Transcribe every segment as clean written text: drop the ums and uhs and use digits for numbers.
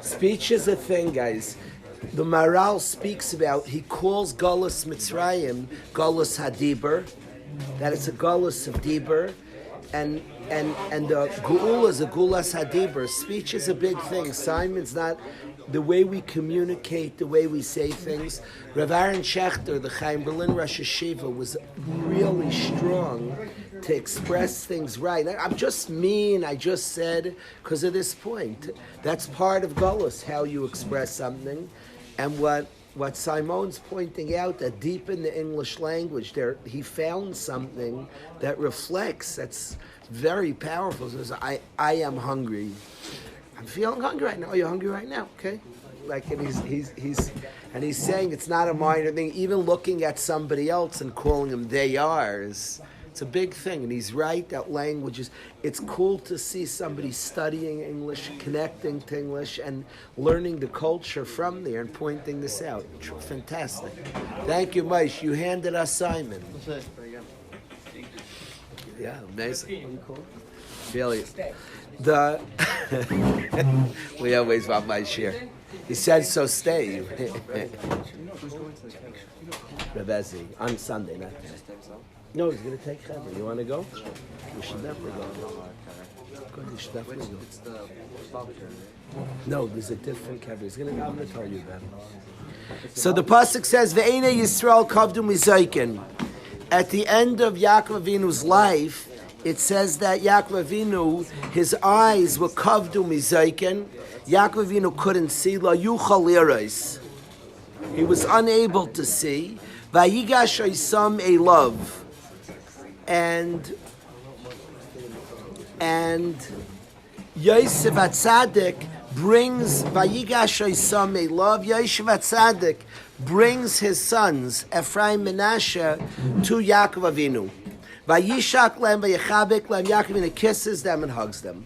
Speech is a thing, guys. The Maral speaks about, he calls Galus Mitzrayim Galus Hadiber, that it's a Galus of Diber, and the Geula is a Gulas Hadiber. Speech is a big thing. Simon's not the way we communicate, the way we say things. Rav Aaron Schechter, the Chaim Berlin Rosh Hashiva, was really strong to express things right. I'm just mean, I just said, because of this point. That's part of Galus, how you express something. And what Simon's pointing out, that deep in the English language, there he found something that reflects, that's very powerful. He says, I am hungry. I'm feeling hungry right now. Are you hungry right now? Okay. Like, and he's saying it's not a minor thing. Even looking at somebody else and calling them they are it's a big thing. And he's right that language is. It's cool to see somebody studying English, connecting to English, and learning the culture from there and pointing this out. Fantastic. Thank you, Maish. You handed us Simon. Yeah, amazing. Really. We always want my share. He said, so stay. Rebezi, on Sunday, not today. No, he's going to take Chevron. You want to go? You should definitely go. Good, you should definitely go. It's the No, there's a different Chevron. I'm going to tell you about it. So the pasuk says, "Ve'ene Yisrael kavdu mizaykin." At the end of Yaakov Avinu's life, it says that Yaakov Avinu, his eyes were kavdu mizaykin. Yaakov Avinu couldn't see. La yuchal lirais. He was unable to see. Vayigash Isam a love. And Yosef Atzadik brings Vayigash Isam a love. Yosef Atzadik brings his sons Ephraim and Menashe to Yaakov Avinu. Vayishak lem vayichabik lem. Yaakov Avinu kisses them and hugs them.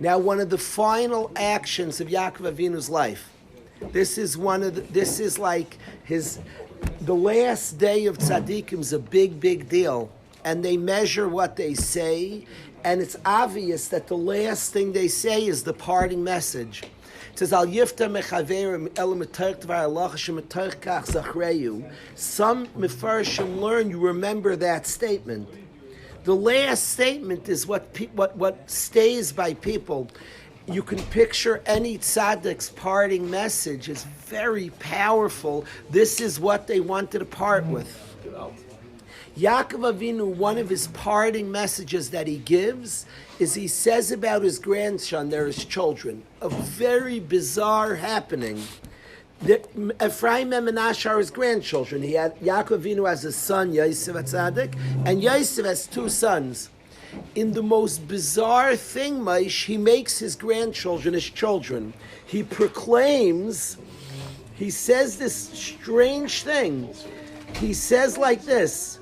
Now, one of the final actions of Yaakov Avinu's life. This is like the last day of tzaddikim is a big deal, and they measure what they say, and it's obvious that the last thing they say is the parting message. It says, "Al yifta mechaverim el metarch dvar Allah shemetarch kach zachreyu." Some mefarshim learn you remember that statement. The last statement is what stays by people. You can picture any tzaddik's parting message is very powerful. This is what they wanted to part with. Yaakov Avinu, one of his parting messages that he gives is he says about his grandson, they're his children, a very bizarre happening. Ephraim and Menashe are his grandchildren. He had Yaakov Avinu as a son, Yosef Atzadik, and Yosef has two sons. In the most bizarre thing, Maish, he makes his grandchildren his children. He proclaims, he says this strange thing. He says like this.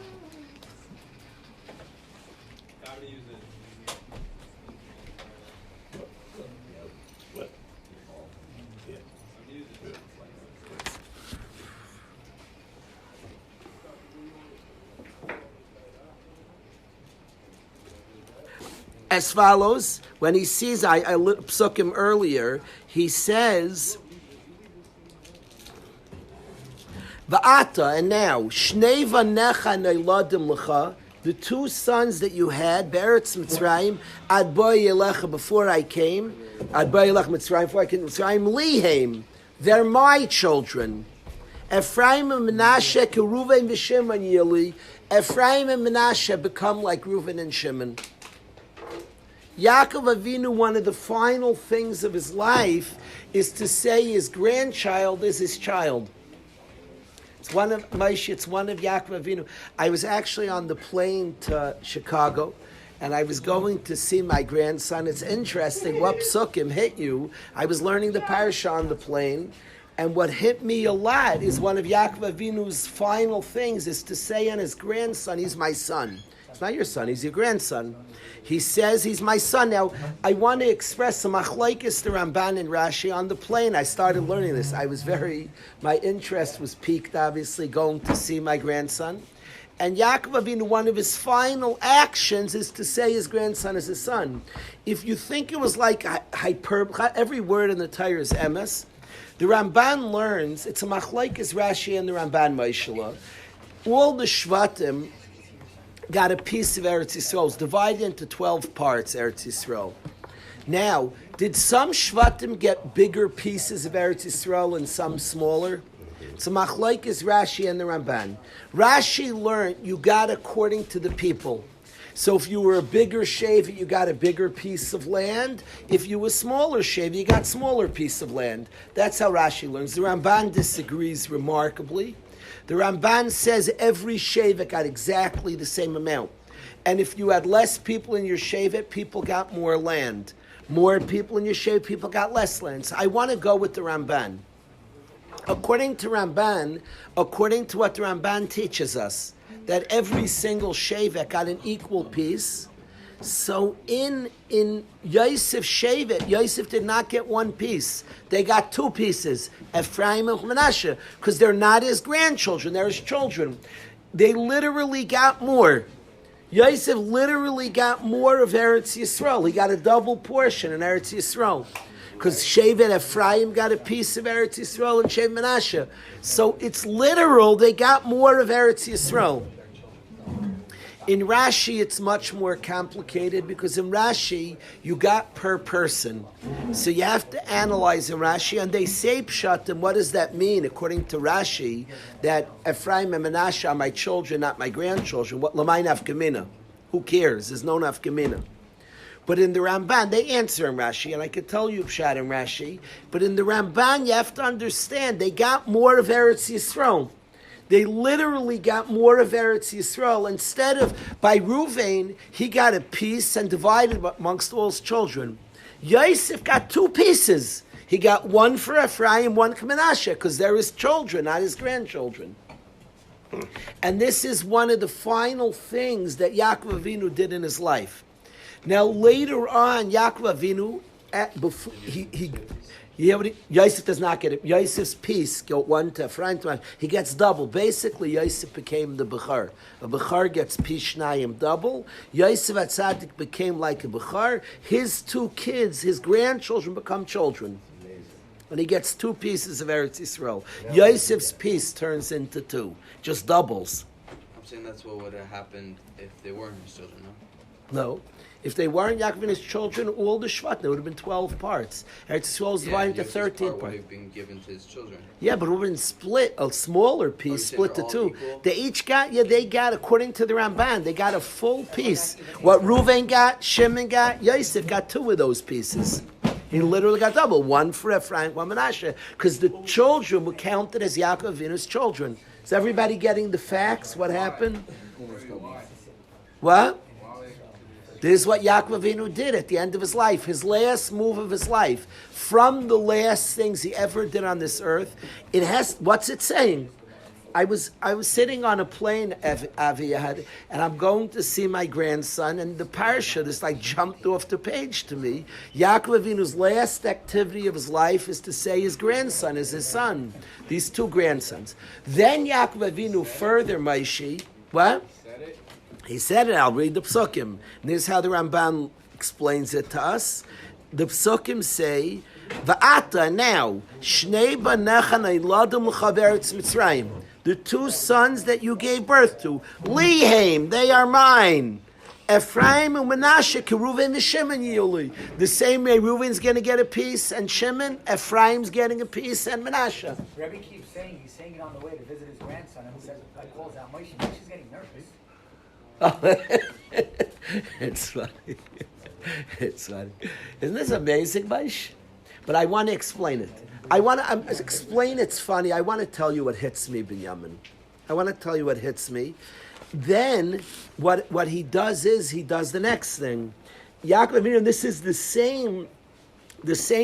As follows, when he sees, I psuk him earlier, he says, Va'ata, and now, Shnei vanecha neiladim lecha, the two sons that you had, Be'eretz Mitzrayim, Ad boi yelecha, before I came, Ad boi yelecha Mitzrayim, before I came to Mitzrayim, Lihem, they're my children. Ephraim and Menashe, Keruven v'Shimon yili, Ephraim and Menashe become like Reuven and Shimon. Yaakov Avinu, one of the final things of his life is to say his grandchild is his child. It's one of Moshe, it's one of Yaakov Avinu. I was actually on the plane to Chicago, and I was going to see my grandson. It's interesting, what psukim hit you. I was learning the parasha on the plane, and what hit me a lot is one of Yaakov Avinu's final things is to say on his grandson, he's my son. It's not your son, he's your grandson. He says he's my son. Now, I want to express some achleikis to Ramban and Rashi on the plane. I started learning this. My interest was piqued, obviously, going to see my grandson. And Yaakov Avinu, one of his final actions is to say his grandson is his son. If you think it was like hyperbole, every word in the Torah is emes. The Ramban learns, it's a machlokes Rashi and the Ramban Maishala. All the Shvatim got a piece of Eretz Yisrael. It's divided into 12 parts, Eretz Yisrael. Now, did some Shvatim get bigger pieces of Eretz Yisrael and some smaller? It's a machlokes Rashi and the Ramban. Rashi learned you got according to the people. So if you were a bigger shaver, you got a bigger piece of land. If you were a smaller shaver, you got smaller piece of land. That's how Rashi learns. The Ramban disagrees remarkably. The Ramban says every shaver got exactly the same amount. And if you had less people in your shaver, people got more land. More people in your shaver, people got less land. So I want to go with the Ramban. According to what the Ramban teaches us, that every single Shevet got an equal piece. So in Yosef's Shevet, Yosef did not get one piece. They got two pieces, Ephraim and Manasseh, because they're not his grandchildren, they're his children. They literally got more. Yosef literally got more of Eretz Yisrael. He got a double portion in Eretz Yisrael. Because Shevet Ephraim got a piece of Eretz Yisrael and Shevet Manasseh. So it's literal, they got more of Eretz Yisrael. In Rashi, it's much more complicated because in Rashi, you got per person. So you have to analyze in Rashi, and they say Pshatim, what does that mean, according to Rashi, that Ephraim and Manasseh are my children, not my grandchildren? What Lamai Nafkamina? Who cares? There's no Nafkamina. But in the Ramban, they answer in Rashi, and I could tell you Pshat in Rashi, but in the Ramban, you have to understand, they got more of Eretz Yisrael. They literally got more of Eretz Yisrael. Instead of, by Ruvain, he got a piece and divided amongst all his children. Yosef got two pieces. He got one for Ephraim, one for Manasseh, because they're his children, not his grandchildren. And this is one of the final things that Yaakov Avinu did in his life. Now later on, Yaakov Avinu, Yosef does not get it. Yosef's piece got one to Ephraim. He gets double. Basically, Yosef became the Bechar. A Bechar gets Pishnayim double. Yosef Atzadik became like a Bechar. His two kids, his grandchildren, become children. And he gets two pieces of Eretz Yisrael. Yosef's piece turns into two. Just doubles. I'm saying that's what would have happened if they weren't his children, no? No. If they weren't Yaakov and his children, all the Shvat, there would have been 12 parts. Eretz Yisrael is divided into 13 parts. Would have been given to his children. Yeah, but it would have been split, a smaller piece, split to two. Equal? They each got, they got, according to the Ramban, they got a full piece. What Reuven got, Shimon got, Yosef got two of those pieces. He literally got double, one for Ephraim, one Manasseh, because the children were counted as Yaakov Avinu's children. Is everybody getting the facts? What happened? What? This is what Yaakov Avinu did at the end of his life, his last move of his life. From the last things he ever did on this earth, it has, what's it saying? I was sitting on a plane, Aviyad, and I'm going to see my grandson, and the parsha just jumped off the page to me. Yaakov Avinu's last activity of his life is to say his grandson is his son. These two grandsons. Then Yaakov Avinu further, Maishi, what? He said it, I'll read the Psukim. And this is how the Ramban explains it to us. The Psukim say, Va'ata now, Shnei banecha neiladim l'chaveretz Mitzrayim. The two sons that you gave birth to, Lihaim, they are mine. Ephraim and Manasseh, Reuven and Shimon Yuli. The same way Reuven's going to get a piece, and Shimon, Ephraim's getting a piece, and Manasseh. Rebbe keeps saying, he's saying it on the way to visit his grandson, and he says, I calls out Moshe, Moshe's getting nervous. It's funny. It's funny. Isn't this amazing, Maish? But I want to explain it. I want to explain it's funny. I want to tell you what hits me, Binyamin. I want to tell you what hits me. Then, what he does is, he does the next thing. Yaakov Avinu, this is the same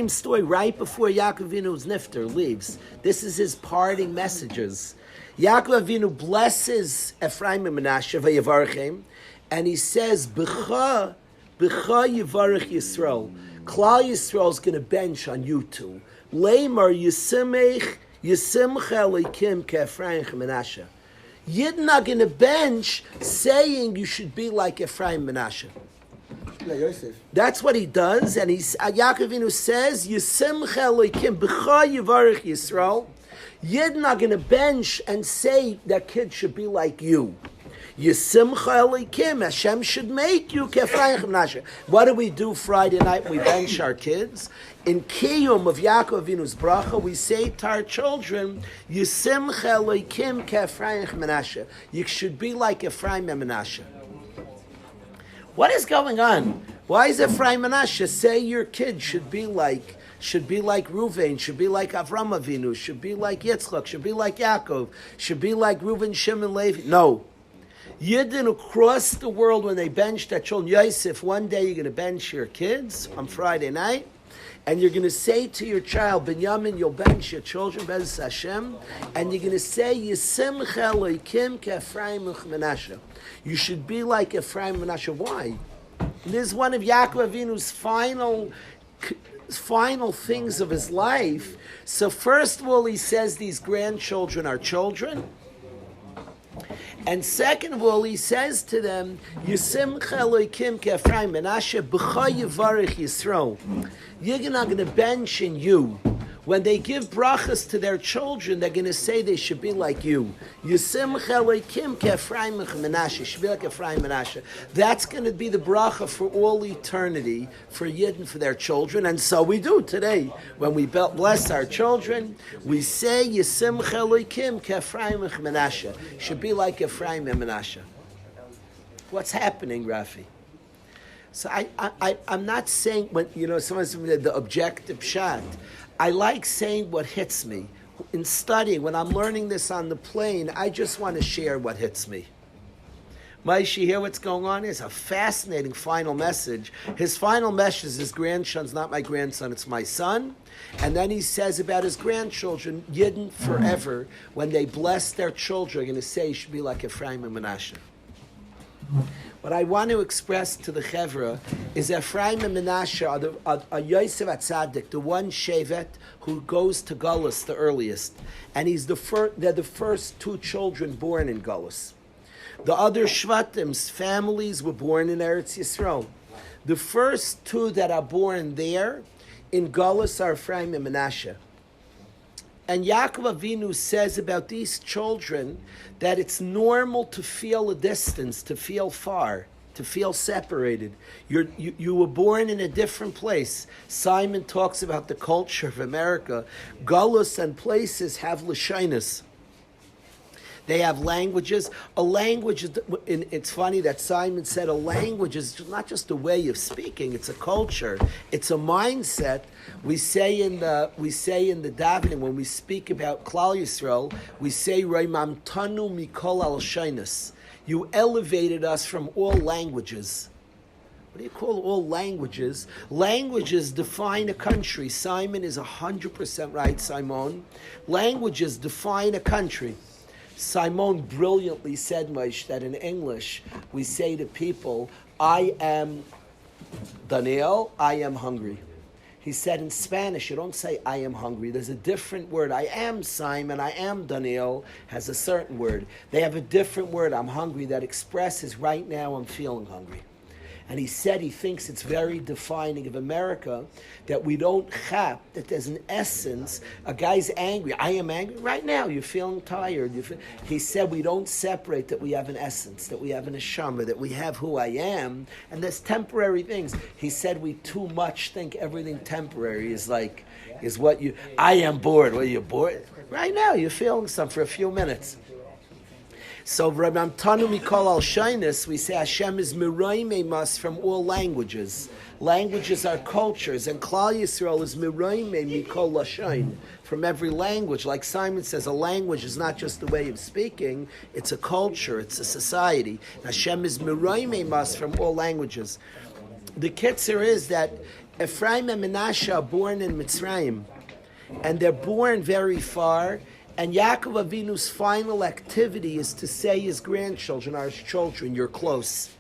story right before Yaakov Avinu's nifter leaves. This is his parting messages. Yaakov Avinu blesses Ephraim and Manasseh, v'yavarchem, and he says, B'cha yivarech Yisrael. Klal Yisrael is going to bench on you two. Leimar yisimcha elikim ke'Ephraim and Manasseh. Yidden are going to bench saying you should be like Ephraim Menashe. That's what he does, and Yaakov Avinu says, "Yisimcha Elokim b'cha yivarech Yisrael." Yidden are going to bench and say that kid should be like you. Yisimcha Elokim, Hashem should make you k'Ephraim Menashe. What do we do Friday night? We bench our kids. In Kiyum of Yaakov Avinu's bracha, we say to our children, "Yisimcha Elokim k'Ephraim Menashe." You should be like Ephraim and Menashe. What is going on? Why is Ephraim Menashe say your kid should be like Reuven, should be like Avram Avinu, should be like Yitzchak, should be like Yaakov, should be like Reuven, Shimon, Levi? No. Yidden across the world, when they bench their children, Yosef, one day you're going to bench your kids on Friday night, and you're going to say to your child, Binyamin, you'll bench your children, Bez Hashem, and you're going to say, Yisimcha Elokim k'Ephraim Menashe. You should be like Ephraim Menashe. Why? This is one of Yaakov Avinu's final things of his life. So first of all, he says these grandchildren are children. And second of all, he says to them, Yisimcha Elokim k'Ephraim Menashe b'cha yivarech Yisrael. You're not going to bench in you. When they give brachas to their children, they're going to say they should be like you. Yisimcha Elokim k'Ephraim Menashe. Should be like Ephraim Menashe. That's going to be the bracha for all eternity for Yidden, for their children. And so we do today. When we bless our children, we say Yisimcha Elokim k'Ephraim Menashe. Should be like Ephraim and Menashe. What's happening, Rafi? So I'm not saying, when someone said the objective shot. I like saying what hits me. In studying, when I'm learning this on the plane, I just want to share what hits me. Maishi, you hear what's going on? It's a fascinating final message. His final message is his grandson's not my grandson, it's my son. And then he says about his grandchildren, Yidden forever, when they bless their children, are going to say you should be like Ephraim and Menashe. What I want to express to the Chevra is Ephraim and Menashe are Yosef Atzadik, the one Shevet who goes to Galus the earliest. And they're the first two children born in Galus. The other Shvatim's families were born in Eretz Yisrael. The first two that are born there in Galus are Ephraim and Menashe. And Yaakov Avinu says about these children that it's normal to feel a distance, to feel far, to feel separated. You were born in a different place. Simon talks about the culture of America. Galus and places have lashonos. They have languages. A language, it's funny that Simon said a language is not just a way of speaking, it's a culture, it's a mindset. We say in the davening, when we speak about Klal Yisrael, we say, Raimamtanu mikol al shainas. You elevated us from all languages. What do you call all languages? Languages define a country. Simon is 100% right, Simon. Languages define a country. Simon brilliantly said, Moshe, that in English we say to people, I am Daniel, I am hungry. He said in Spanish, you don't say I am hungry. There's a different word. I am Simon, I am Daniel, has a certain word. They have a different word, I'm hungry, that expresses right now I'm feeling hungry. And he said he thinks it's very defining of America that we don't chap, that there's an essence. A guy's angry. I am angry. Right now, you're feeling tired. He said we don't separate, that we have an essence, that we have an neshama, that we have who I am. And there's temporary things. He said we too much think everything temporary is what you, I am bored. Well, you're bored? Right now, you're feeling something for a few minutes. So, Ramamtanu Mikol al Shainis, we say Hashem is Miraimei Mas from all languages. Languages are cultures, and Klal Yisrael is Miraimei Mikol Lashain from every language. Like Simon says, a language is not just a way of speaking, it's a culture, it's a society. Hashem is Miraimei Mas from all languages. The kitzer is that Ephraim and Menashe are born in Mitzrayim, and they're born very far. And Yaakov Avinu's final activity is to say his grandchildren are his children, you're close.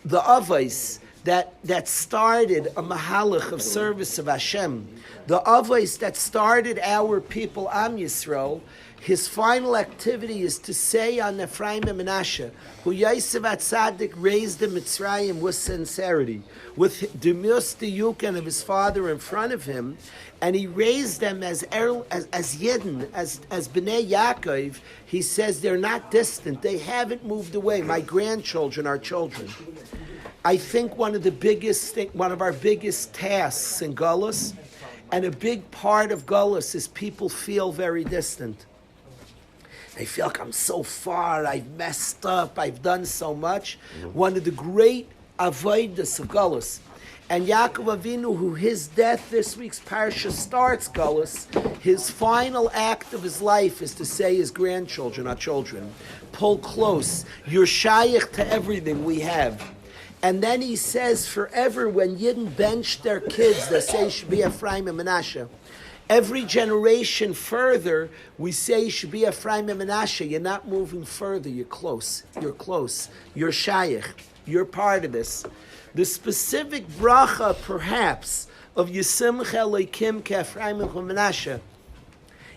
The Avos, that started a mahalach of service of Hashem, the avos that started our people Am Yisrael, his final activity is to say on Ephraim and Menashe, who Yosef Atzadik raised in Mitzrayim with sincerity, with Dumius Diyukan of his father in front of him, and he raised them as Yidden, as Bnei Yaakov. He says they're not distant, they haven't moved away. My grandchildren are children. I think one of our biggest tasks in Gullus, and a big part of Gullus, is people feel very distant. They feel like I'm so far, I've messed up, I've done so much. One of the great avodas of Gullus. And Yaakov Avinu, who his death this week's parsha starts Gullus, his final act of his life is to say his grandchildren, our children, pull close. You're shaykh to everything we have. And then he says, forever, when Yidden bench their kids, they say should be Ephraim and Menashe. Every generation further, we say should be Ephraim and Menashe. You're not moving further. You're close. You're close. You're shaykh. You're part of this. The specific bracha, perhaps, of Yisimcha Elokim Ephraim and Menashe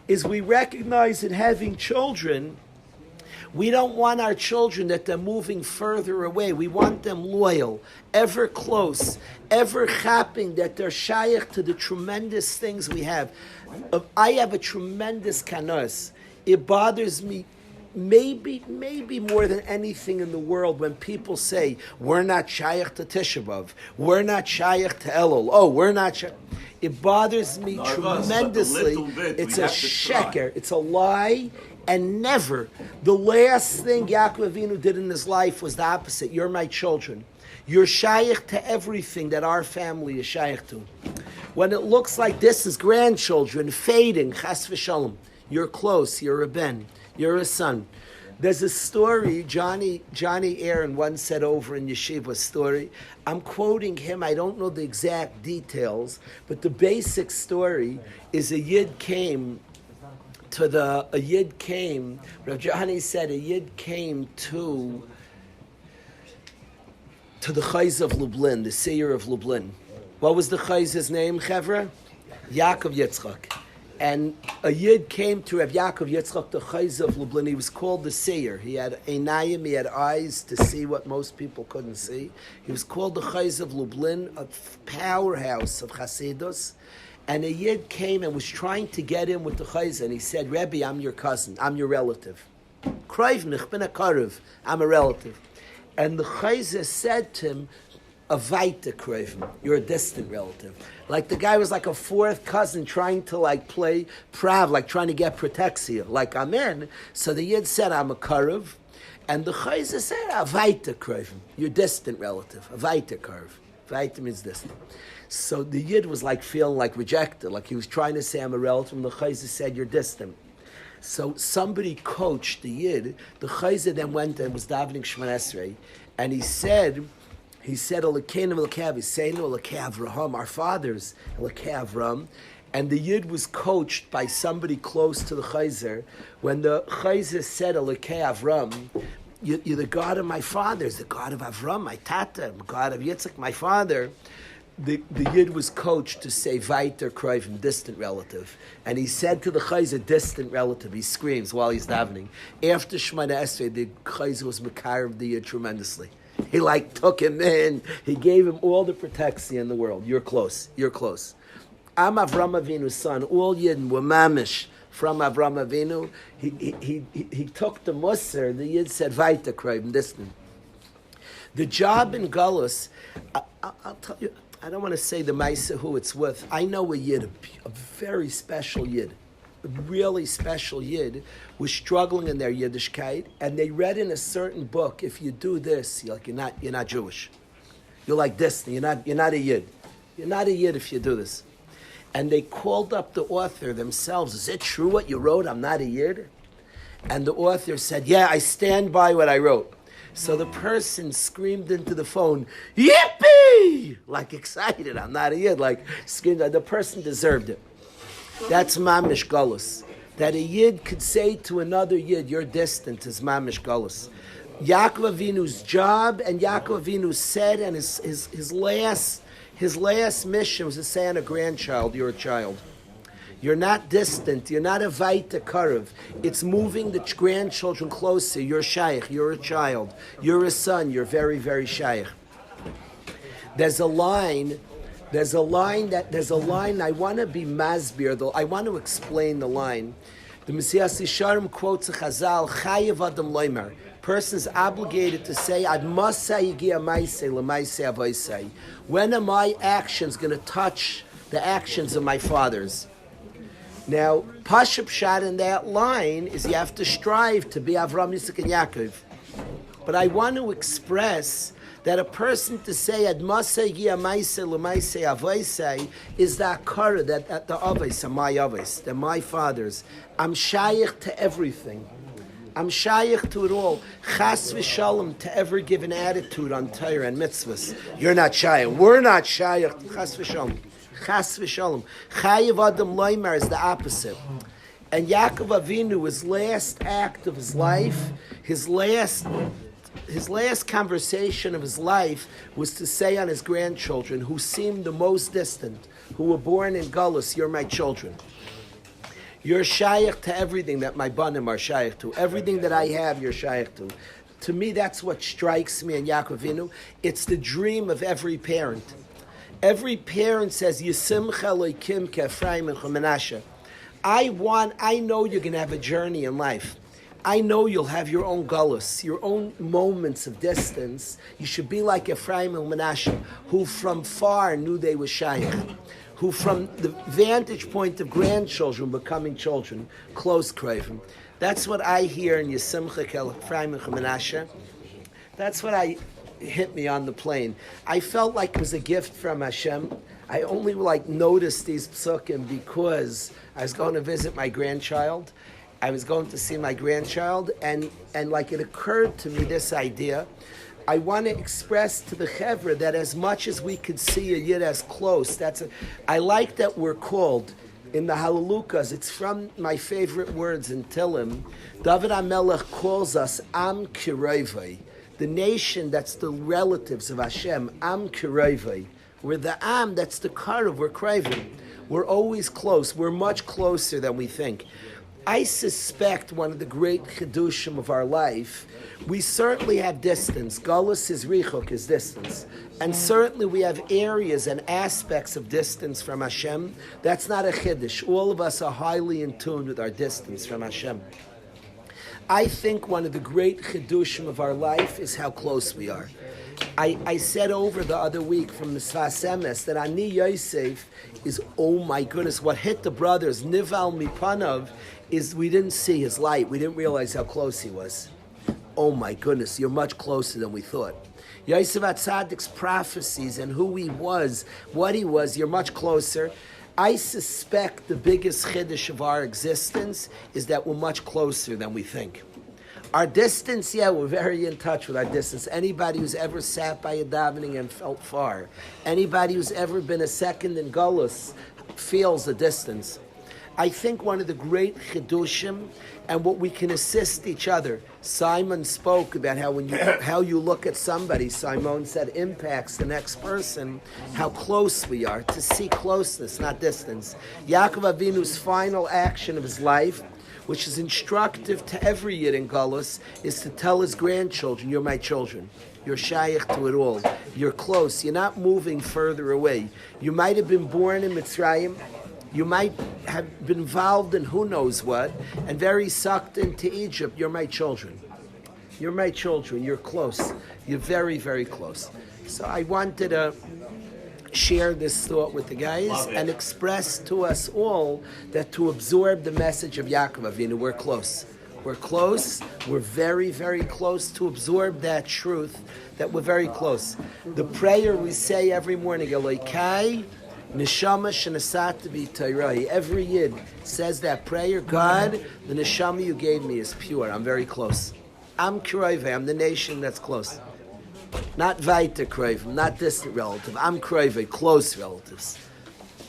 is we recognize in having children, we don't want our children that they're moving further away. We want them loyal, ever close, ever chapping that they're shaykh to the tremendous things we have. I have a tremendous kanos. It bothers me maybe more than anything in the world when people say, we're not shaykh to Tisha B'Av, we're not shaykh to Elul, we're not shaykh. It bothers me tremendously. It's a sheker, it's a lie. And never, the last thing Yaakov Avinu did in his life was the opposite. You're my children. You're shaykh to everything that our family is shaykh to. When it looks like this is grandchildren fading, chas v'shalom, you're close, you're a ben, you're a son. There's a story, Johnny Aaron once said over in Yeshiva story. I'm quoting him, I don't know the exact details, but the basic story is a Yid came, Rav Johanny said a Yid came to the Chayz of Lublin, the seer of Lublin. What was the Chayz's name, Chevra? Yaakov Yitzchak. And a Yid came to Rav Yaakov Yitzchak, the Chayz of Lublin. He was called the seer. He had einayim, he had eyes to see what most people couldn't see. He was called the Chayz of Lublin, a powerhouse of Hasidus. And a Yid came and was trying to get in with the Chayz, and he said, Rebbe, I'm your cousin, I'm your relative. Krayv, ich bin a karev, I'm a relative. And the Chayz said to him, Avaita Krayv, you're a distant relative. Like the guy was like a fourth cousin trying to play prav, like trying to get protexia, like amen. So the Yid said, I'm a karev. And the Chayz said, Avaita Krayv, you're distant relative, Avaita karev. Avaita means distant. So the Yid was feeling rejected, like he was trying to say I'm a relative, and the Chayzer said you're distant. So somebody coached the Yid. The Chayzer then went and was davening Shemon Esrei, and he said, Elokeinu Elokei Aviseinu Elokei Avraham, our fathers, Elokei Avram. And the Yid was coached by somebody close to the Chayzer. When the Chayzer said Elokei Avram, you're the God of my fathers, the God of Avram, my tata, the God of Yitzchak, my father. The Yid was coached to say Vaiter Kroivim, distant relative. And he said to the Chayzer, distant relative. He screams while he's davening. After Shemana Esrei, the Chayzer was Makar of the Yid tremendously. He took him in. He gave him all the protection in the world. You're close. You're close. I'm Avram Avinu's son. All Yidden were mamish from Avram Avinu. He took the Musar. The Yid said Vaiter Kroivim, distant. The job in Gullus, I'll tell you, I don't want to say the Maisa who it's with. I know a Yid, a very special Yid, a really special Yid, was struggling in their Yiddishkeit, and they read in a certain book, if you do this, you're not Jewish. You're like this, you're not a Yid. You're not a Yid if you do this. And they called up the author themselves. Is it true what you wrote? I'm not a Yid? And the author said, yeah, I stand by what I wrote. So the person screamed into the phone, yippee! Excited, I'm not a Yid, screamed. The person deserved it. That's mamish galus. That a Yid could say to another Yid, you're distant, is mamish galus. Yaakov Avinu's job, and Yaakov Avinu said, and his last mission was to say on a grandchild, you're a child. You're not distant. You're not a vaita karav. It's moving the grandchildren closer. You're shaykh. You're a child. You're a son. You're very, very shaykh. There's a line. I want to be masbir, though. I want to explain the line. The Mesilas Yesharim quotes a Chazal, Chayev Adam Loimer. Person's obligated to say, Ad Masai Yigia Maisei L'Maisei Avoisei. When are my actions going to touch the actions of my fathers? Now, Pashup Shad in that line is you have to strive to be Avram, Yitzchak, and Yaakov. But I want to express that a person to say Ad Masai Yigia Maisei L'Maisei Avoisei is the akara, that the avos are my avos, they're my fathers. I'm shaykh to everything. I'm shaykh to it all. Chas v'shalom to ever give an attitude on Torah and mitzvahs. You're not shaykh. We're not shaykh. Chas v'shalom. Chas v'shalom. Chayev Adam Loimer is the opposite. And Yaakov Avinu, his last act of his life, his last conversation of his life was to say on his grandchildren, who seemed the most distant, who were born in Galus, you're my children. You're shaykh to everything that my banim are shaykh to. Everything that I have, you're shaykh to. To me, that's what strikes me in Yaakov Avinu. It's the dream of every parent. Every parent says, Yisimcha Elokim K'Ephraim and Menashe. I know you're going to have a journey in life. I know you'll have your own gullus, your own moments of distance. You should be like Ephraim and Menashe, who from far knew they were shaykh, who from the vantage point of grandchildren becoming children, close craven. That's what I hear in Yisimcha Ephraim and Menashe. That's what hit me on the plane. I felt like it was a gift from Hashem. I only noticed these psukim because I was going to visit my grandchild. I was going to see my grandchild, and it occurred to me this idea. I want to express to the Chevra that as much as we could see a Yid as close, I like that we're called in the Halalukas. It's from my favorite words in Tillim. David HaMelech calls us Am Kirevei, the nation that's the relatives of Hashem. Am Kirevei. We're the Am, that's the Karev, we're craving. We're always close. We're much closer than we think. I suspect one of the great chidushim of our life, we certainly have distance. Galus is richok, is distance. And certainly we have areas and aspects of distance from Hashem. That's not a chiddush. All of us are highly in tune with our distance from Hashem. I think one of the great chidushim of our life is how close we are. I said over the other week from the Sfas Emes that Ani Yosef is, oh my goodness, what hit the brothers, Nival Mipanav, is we didn't see his light. We didn't realize how close he was. Oh my goodness, you're much closer than we thought. Yosef HaTzadik's prophecies and who he was, what he was, you're much closer. I suspect the biggest chiddush of our existence is that we're much closer than we think. Our distance, we're very in touch with our distance. Anybody who's ever sat by a davening and felt far, anybody who's ever been a second in Gullus feels the distance. I think one of the great chidushim and what we can assist each other. Simon spoke about how you look at somebody. Simon said impacts the next person. How close we are, to see closeness, not distance. Yaakov Avinu's final action of his life, which is instructive to every Yid in Galus, is to tell his grandchildren, you're my children. You're shaykh to it all. You're close. You're not moving further away. You might have been born in Mitzrayim. You might have been involved in who knows what, and very sucked into Egypt. You're my children. You're my children. You're close. You're very, very close. So I wanted to share this thought with the guys and express to us all that to absorb the message of Yaakov Avinu, we're close. We're close. We're very, very close to absorb that truth that we're very close. The prayer we say every morning, Elokai, Neshama shenasat b'Torah. Every Yid says that prayer. God, the neshama you gave me is pure. I'm very close. I'm Kroive. I'm the nation that's close. Not Vaita Kroive, not distant relative. I'm Kroive, close relatives.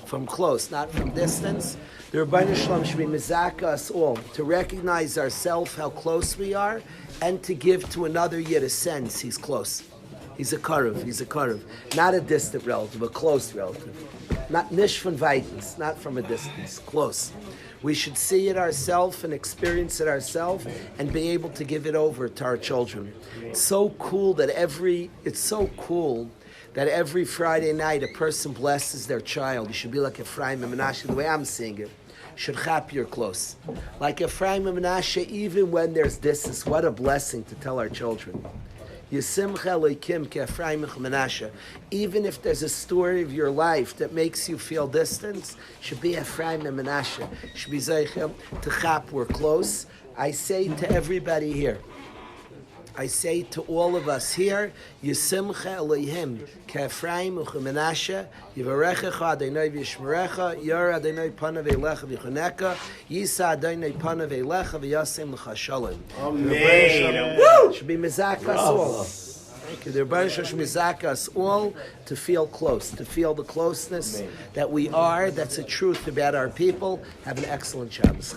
From close, not from distance. The Rabbi Shalom should be mizaka us all to recognize ourselves, how close we are, and to give to another Yid a sense he's close. He's a karev. Not a distant relative, a close relative. Not nish von weitens, not from a distance, close. We should see it ourselves and experience it ourselves and be able to give it over to our children. It's so cool that every Friday night a person blesses their child. You should be like Ephraim and Menashe, the way I'm seeing it. Should chap your close. Like Ephraim and Menashe, even when there's distance, what a blessing to tell our children. Yisimcha Elokim ke'Ephraim Menashe. Even if there's a story of your life that makes you feel distance, should be Ephraim and Menashe. Should be Zeichel to chap, we're close. I say to everybody here, I say to all of us here, Yisimcha Elohim ke'Ephraim u'Menashe, Yivarechecha Adonai v'Yishmerecha, Yor Adonai panav elecha v'Ychoneka, Yisa Adonai panav elecha v'Yasem l'cha shalom. Amen. Woo! Should be mizak us all. Thank you. The Rebbe should mizak us all to feel close, to feel the closeness that we are. That's the truth about our people. Have an excellent Shabbos.